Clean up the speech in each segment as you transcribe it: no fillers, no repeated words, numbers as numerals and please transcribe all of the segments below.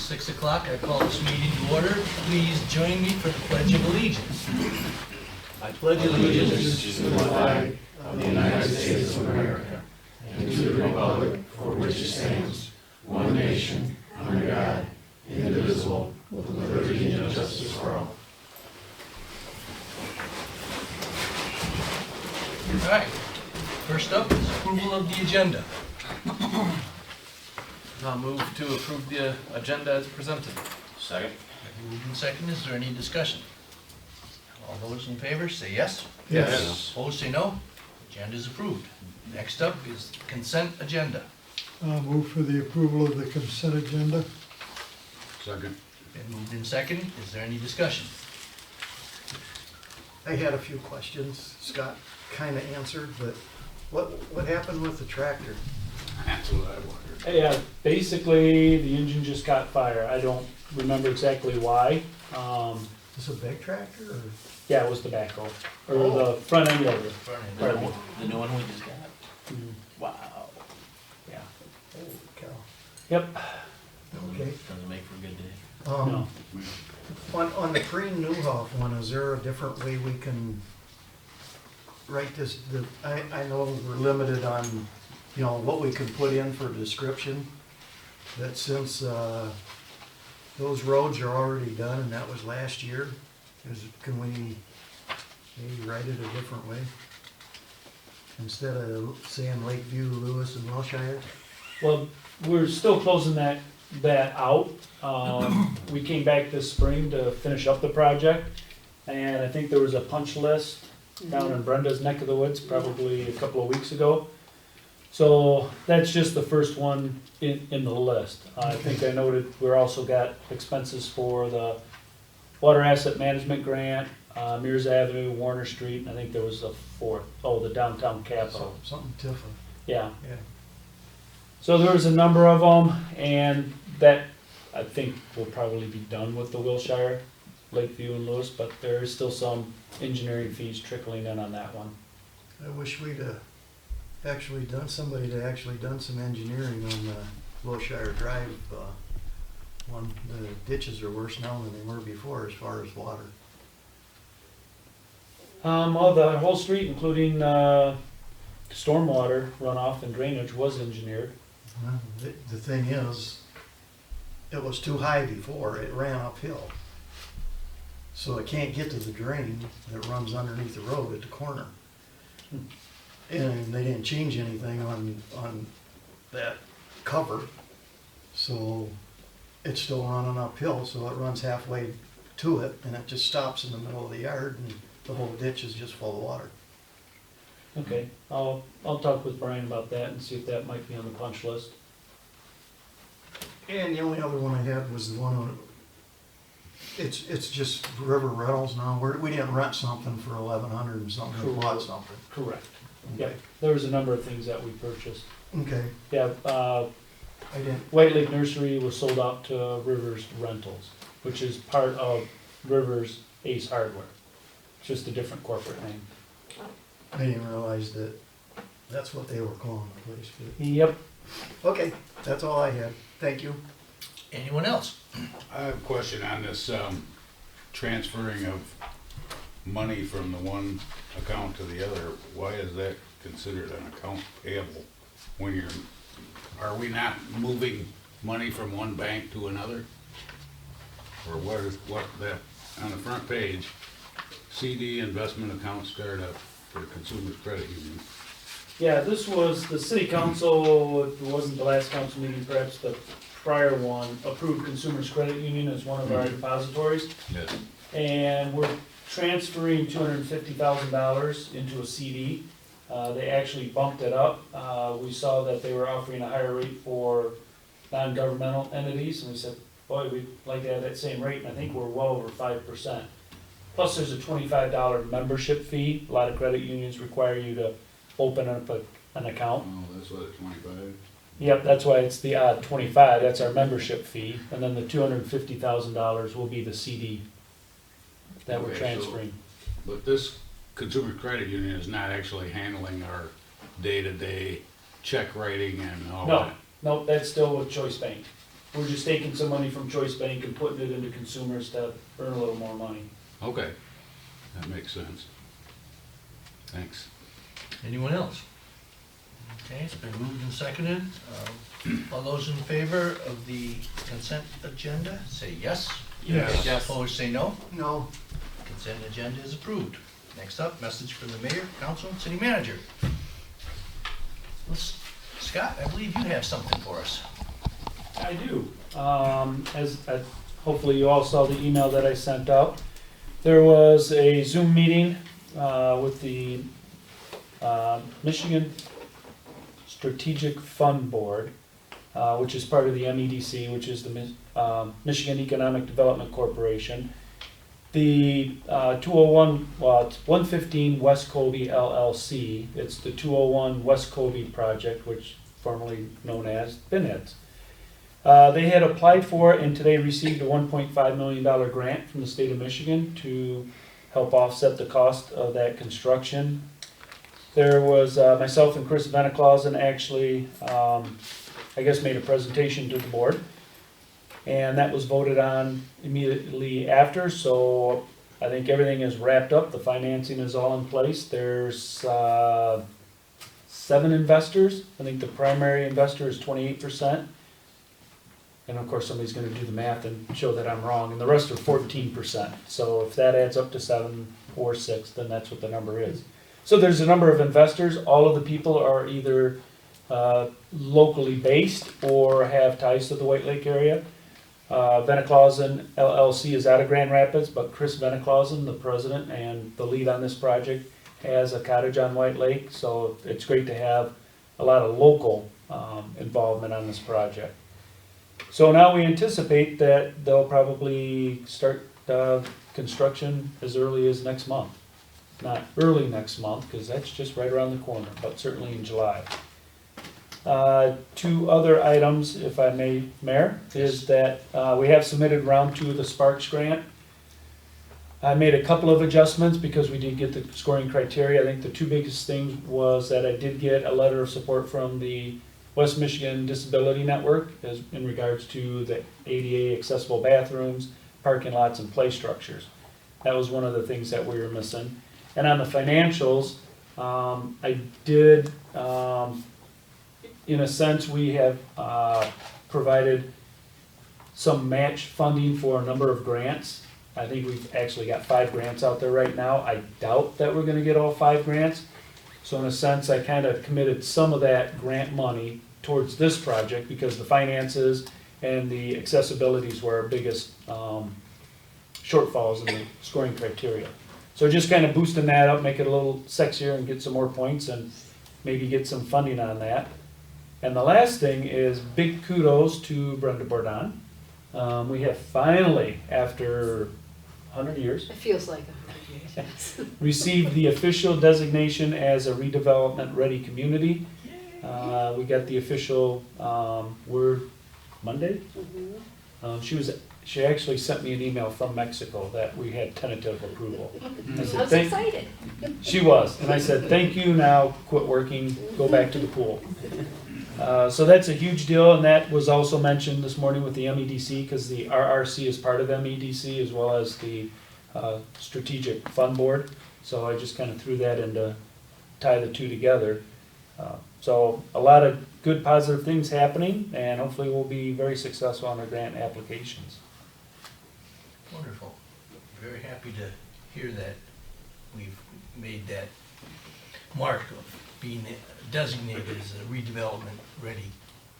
6 o'clock. I call this meeting to order. Please join me for the Pledge of Allegiance. I pledge allegiance to the flag of the United States of America and to the republic for which it stands, one nation, under God, indivisible, with liberty and justice for all. All right. First up is approval of the agenda. I'll move to approve the agenda as presented. Second. Moved and second. Is there any discussion? All those in favor say yes. Yes. Opposed say no. Agenda is approved. Next up is consent agenda. Move for the approval of the consent agenda. Second. Been moved in second. Is there any discussion? I had a few questions. Scott kind of answered, but what happened with the tractor? That's what I wondered. Yeah, basically, the engine just caught fire. I don't remember exactly why. Is it a big tractor or? Yeah, it was the backhoe, or the front end loader. Pardon me. The new one we just got. Mhm. Wow. Yeah. Holy cow. Yep. Okay. Doesn't make for a good day. No. On the pre-Newhoff one, is there a different way we can write this? I know we're limited on, what we can put in for description. That since those roads are already done and that was last year, can we maybe write it a different way? Instead of saying Lakeview, Lewis, and Wilshire? Well, we're still closing that out. We came back this spring to finish up the project, and I think there was a punch list down in Brenda's neck of the woods probably a couple of weeks ago. So that's just the first one in the list. I think I noted we're also got expenses for the Water Asset Management Grant, Mears Avenue, Warner Street, and I think there was a fourth, the Downtown Capitol. Something Tifa. Yeah. Yeah. So there was a number of them, and that, I think, will probably be done with the Wilshire, Lakeview and Lewis, but there is still some engineering fees trickling in on that one. I wish we'd actually done some engineering on the Wilshire Drive one. The ditches are worse now than they were before as far as water. The whole street, including stormwater runoff and drainage, was engineered. Well, the thing is, it was too high before, it ran uphill. So it can't get to the drain that runs underneath the road at the corner. And they didn't change anything on that cover, so it's still running uphill, so it runs halfway to it, and it just stops in the middle of the yard, and the whole ditch is just full of water. Okay, I'll talk with Brian about that and see if that might be on the punch list. And the only other one I had was the one on, it's just river rentals now. We didn't rent something for 1,100 and something, we bought something. Correct. Yeah, there was a number of things that we purchased. Okay, Yeah, I didn't, White Lake Nursery was sold out to Rivers Rentals, which is part of Rivers Ace Hardware. It's just a different corporate name. I didn't realize that that's what they were calling the place. Yep. But, okay, that's all I had. Thank you. Anyone else? I have a question on this transferring of money from the one account to the other. Why is that considered an account payable when are we not moving money from one bank to another? Or what that, on the front page, CD investment account startup for Consumers Credit Union. Yeah, this was the city council, it wasn't the last council meeting, perhaps the prior one, approved Consumers Credit Union as one of our depositories. Yes. And we're transferring $250,000 into a CD. They actually bumped it up. We saw that they were offering a higher rate for non-governmental entities, and we said, boy, we'd like to have that same rate, and I think we're well over 5%. Plus, there's a $25 membership fee. A lot of credit unions require you to open up an account. Oh, that's what it's 25. Yep, that's why it's the odd 25. That's our membership fee, and then the $250,000 will be the CD that we're Okay, transferring. But this Consumer Credit Union is not actually handling our day-to-day check writing and all that. No, that's still with Choice Bank. we're just taking some money from Choice Bank and putting it into consumers to earn a little more money. Okay, that makes sense. Thanks. Anyone else? Okay, it's been moved and seconded. All those in favor of the consent agenda, say yes. Yes. Opposed, say no. No. Consent agenda is approved. Next up, message from the mayor, council, and city manager. Scott, I believe you have something for us. I do. Hopefully you all saw the email that I sent out. There was a Zoom meeting with the Michigan Strategic Fund Board, which is part of the MEDC, which is the Michigan Economic Development Corporation. The 201, well, it's 115 West Colby LLC. It's the 201 West Colby project, which formerly known as BINEDS. They had applied for it and today received a $1.5 million grant from the state of Michigan to help offset the cost of that construction. There was myself and Chris Veneclausen actually, I guess, made a presentation to the board. And that was voted on immediately after, so I think everything is wrapped up. The financing is all in place. There's 7 investors. I think the primary investor is 28%. And of course, somebody's gonna do the math and show that I'm wrong, and the rest are 14%. So if that adds up to 7 or 6, then that's what the number is. So there's a number of investors. All of the people are either locally based or have ties to the White Lake area. Veneclausen LLC is out of Grand Rapids, but Chris Veneclausen, the president and the lead on this project, has a cottage on White Lake, so it's great to have a lot of local involvement on this project. So now we anticipate that they'll probably start construction as early as next month. Not early next month, because that's just right around the corner, but certainly in July. 2 other items, if I may, Mayor, is that we have submitted round 2 of the Sparks grant. I made a couple of adjustments because we did get the scoring criteria. I think the 2 biggest things was that I did get a letter of support from the West Michigan Disability Network as in regards to the ADA accessible bathrooms, parking lots, and play structures. That was one of the things that we were missing. And on the financials, I did, in a sense, we have provided some match funding for a number of grants. I think we've actually got 5 grants out there right now. I doubt that we're gonna get all 5 grants. So in a sense, I kind of committed some of that grant money towards this project because the finances and the accessibilities were our biggest shortfalls in the scoring criteria. So just kind of boosting that up, make it a little sexier and get some more points and maybe get some funding on that. And the last thing is big kudos to Brenda Bourdon. We have finally, after 100 years, It feels like 100 years, yes. received the official designation as a redevelopment ready community. We got the official word Monday. She actually sent me an email from Mexico that we had tentative approval. I I said, was "Thank-" excited. She was, and I said, thank you, now quit working, go back to the pool. So that's a huge deal, and that was also mentioned this morning with the MEDC, because the RRC is part of MEDC as well as the Strategic Fund Board. So I just kind of threw that in to tie the 2 together. So a lot of good positive things happening, and hopefully we'll be very successful on our grant applications. Wonderful. Very happy to hear that we've made that mark of being designated as a redevelopment-ready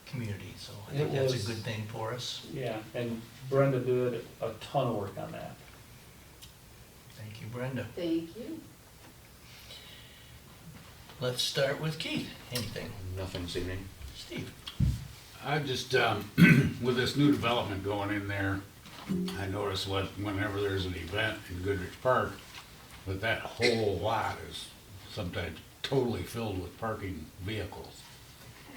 community. So I think that's a good thing for us. Yeah, and Brenda did a ton of work on that. Thank you, Brenda. Thank you. Let's start with Keith. Anything? Nothing this evening. Steve? I just, with this new development going in there, I notice whenever there's an event in Goodrich Park, that whole lot is sometimes totally filled with parking vehicles.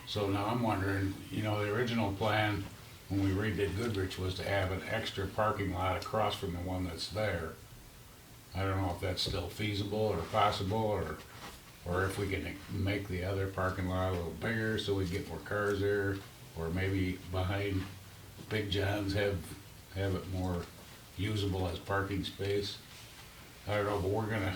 So now I'm wondering, you know, the original plan when we redid Goodrich was to have an extra parking lot across from the one that's there. I don't know if that's still feasible or possible, or if we can make the other parking lot a little bigger so we get more cars there, or maybe behind Big John's have it more usable as parking space. I don't know, but we're gonna,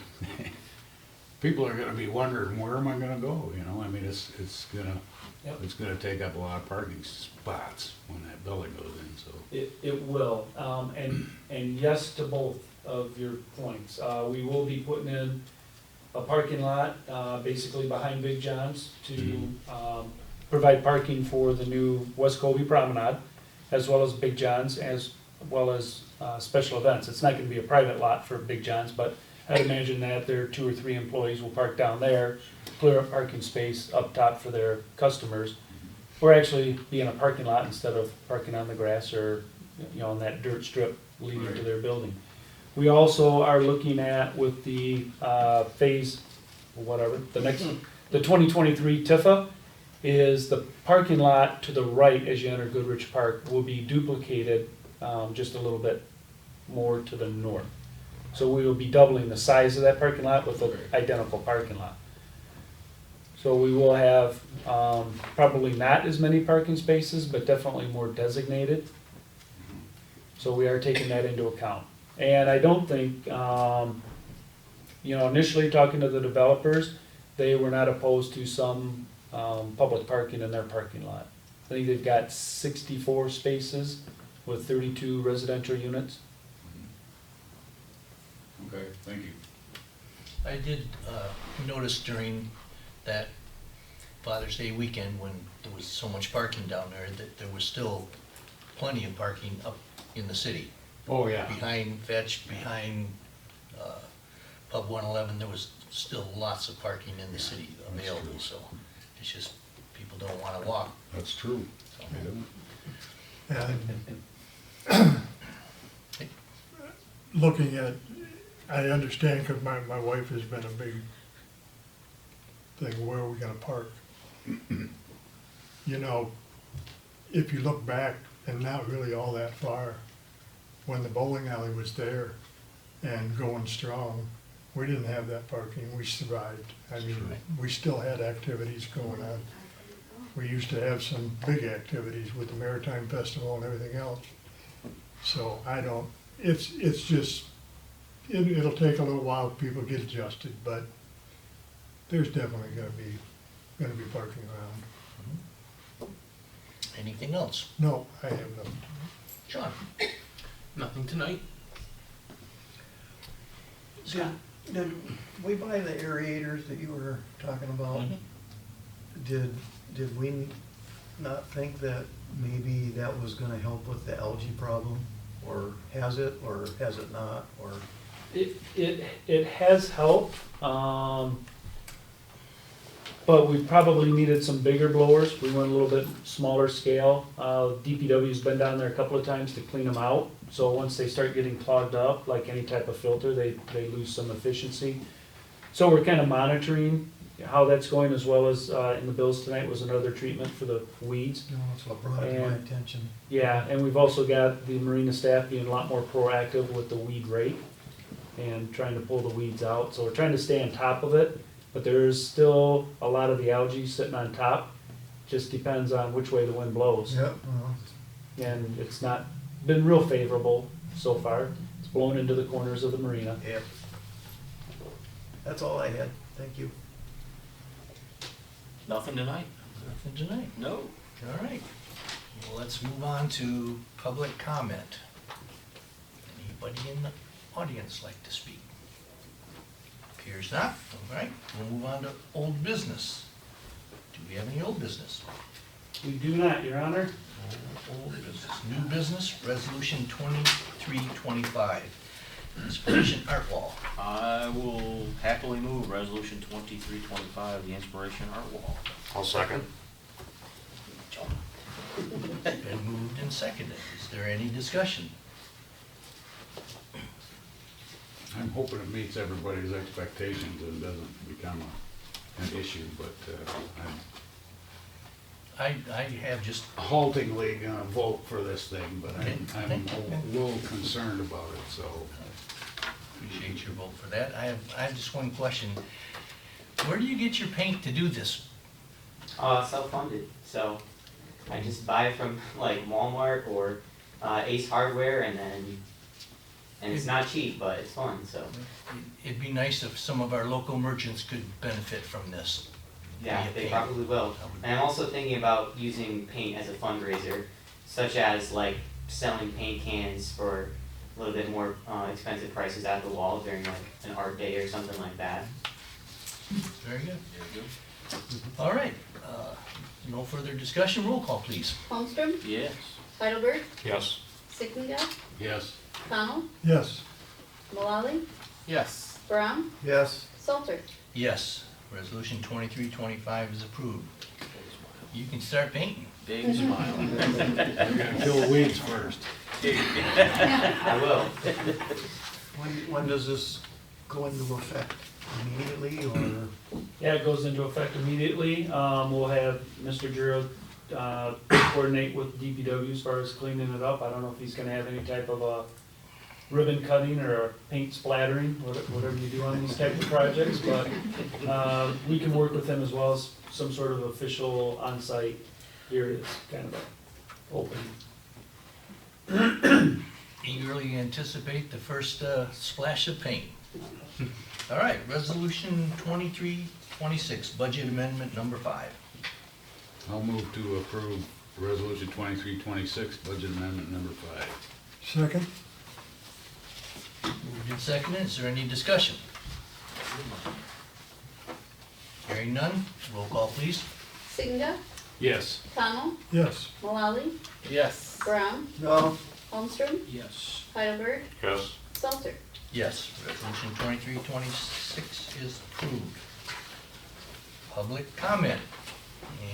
people are gonna be wondering, where am I gonna go, you know? I mean, it's gonna take up a lot of parking spots when that building goes in, so. It will, and yes to both of your points. We will be putting in a parking lot, basically behind Big John's to, provide parking for the new West Colby Promenade, as well as Big John's, as well as, special events. It's not gonna be a private lot for Big John's, but I'd imagine that their 2 or 3 employees will park down there, clear up parking space up top for their customers, or actually be in a parking lot instead of parking on the grass or, you know, on that dirt strip leading to their building. We also are looking at with the phase, whatever, the 2023 Tifa, is the parking lot to the right as you enter Goodrich Park will be duplicated just a little bit more to the north. So we will be doubling the size of that parking lot with an identical parking lot. So we will have probably not as many parking spaces, but definitely more designated. So we are taking that into account. And I don't think, you know, initially talking to the developers, they were not opposed to some public parking in their parking lot. I think they've got 64 spaces with 32 residential units. Okay, thank you. I did notice during that Father's Day weekend, when there was so much parking down there, that there was still plenty of parking up in the city. Oh, yeah. Behind Fetch, behind Pub 111, there was still lots of parking in the city available, so it's just, people don't wanna walk. That's true. So, And looking at, I understand, because my wife has been a big thing, where are we gonna park? You know, if you look back, and not really all that far, when the bowling alley was there and going strong, we didn't have that parking, we survived. I mean, we still had activities going on. We used to have some big activities with the Maritime Festival and everything else. So I don't, it's just, it'll take a little while for people to get adjusted, but there's definitely gonna be parking around. Anything else? No, I have no. John? Nothing tonight. Did we buy the aerators that you were talking about? Did we not think that maybe that was gonna help with the algae problem? Or has it not, or? It has helped, but we probably needed some bigger blowers. We went a little bit smaller scale. DPW's been down there a couple of times to clean them out. So once they start getting clogged up, like any type of filter, they lose some efficiency. So we're kind of monitoring how that's going, as well as in the bills tonight was another treatment for the weeds. No, that's what brought it to my And- attention. Yeah, and we've also got the marina staff being a lot more proactive with the weed rate and trying to pull the weeds out. So we're trying to stay on top of it, but there's still a lot of the algae sitting on top. Just depends on which way the wind blows. Yep, well, And it's not been real favorable so far. It's blown into the corners of the marina. yep. That's all I had, thank you. Nothing tonight. Nothing tonight? No. All right. Well, let's move on to public comment. Anybody in the audience like to speak? Appears not. All right, we'll move on to old business. Do we have any old business? We do not, Your Honor. Old business. New business, resolution 2325. Inspiration Art Wall. I will happily move resolution 2325, the Inspiration Art Wall. I'll second. Been moved and seconded. Is there any discussion? I'm hoping it meets everybody's expectations and doesn't become an issue, but I'm I have just, haltingly gonna vote for this thing, but I'm Okay. a little concerned about it, so. appreciate your vote for that. I have just one question. Where do you get your paint to do this? Self-funded, so I just buy it from like Walmart or Ace Hardware, and it's not cheap, but it's fun. So It'd be nice if some of our local merchants could benefit from this. yeah, they probably will. And I'm also thinking about using paint as a fundraiser, such as like selling paint cans for a little bit more expensive prices at the wall during like an art day or something like that. Very good. All right, no further discussion, roll call please. Holmstrom, Yes. Heidelberg, Yes. Sickinga, Yes. Connell, Yes, Malali, Yes. Brown, Yes, Salter. Yes, resolution 2325 is approved. You can start painting. Big smile. We gotta kill the weeds first. I will. when does this go into effect? Immediately or? Yeah, it goes into effect immediately. We'll have Mr. Giroux coordinate with DPW as far as cleaning it up. I don't know if he's gonna have any type of a ribbon cutting or a paint splattering, whatever you do on these type of projects, but we can work with him as well as some sort of official on-site. Here it is, kind of a open. Eagerly anticipate the first splash of paint. All right, resolution 2326, budget amendment number 5. I'll move to approve resolution 2326, budget amendment number 5. second, Moved and seconded, is there any discussion? Hearing none, roll call please. Sickinga, Yes. Connell, yes, Malali, Yes. Brown, No. Holmstrom, Yes. Heidelberg, Yes. Salter. Yes, resolution 2326 is approved. Public comment.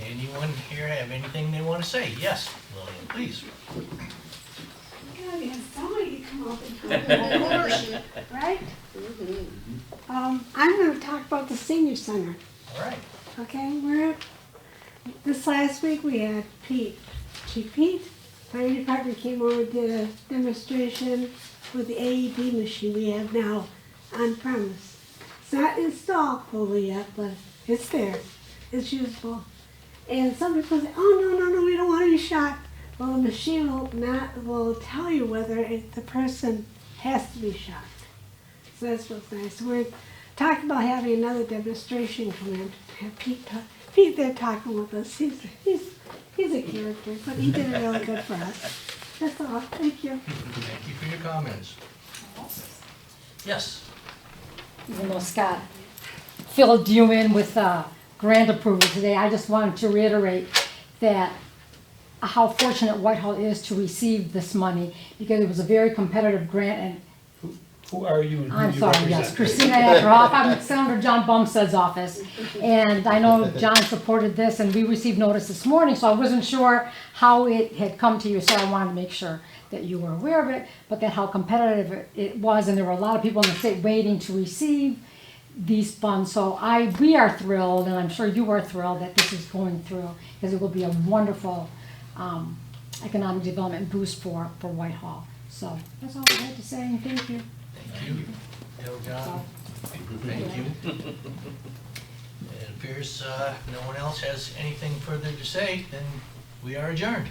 Anyone here have anything they want to say? Yes, Lillian, please. God, we have somebody to come up and talk, right? I'm gonna talk about the senior center, All right, okay? This last week we had Pete, Chief Pete, fire department came over, did a demonstration with the AED machine we have now on premise. It's not installed fully yet, but it's there, it's usable. And some people say, oh, no, we don't want to be shocked. Well, the machine will tell you whether the person has to be shocked. So that's what's nice. We're talking about having another demonstration come in. Have Pete there talking with us. He's a character, but he did it really good for us. That's all. Thank you. thank you for your comments. Yes, Even though Scott filled you in with grant approval today, I just wanted to reiterate that how fortunate Whitehall is to receive this money, because it was a very competitive grant. And Who are you and who I'm do you sorry, represent? yes, Christina Ackerhoff, I'm at Senator John Bumstead's office, and I know John supported this, and we received notice this morning, so I wasn't sure how it had come to you, so I wanted to make sure that you were aware of it, but that how competitive it was, and there were a lot of people in the state waiting to receive these funds. So we are thrilled, and I'm sure you are thrilled that this is going through, because it will be a wonderful economic development boost for Whitehall. So that's all I had to say, and thank you. thank you. Tell John, thank you. It appears no one else has anything further to say, then we are adjourned.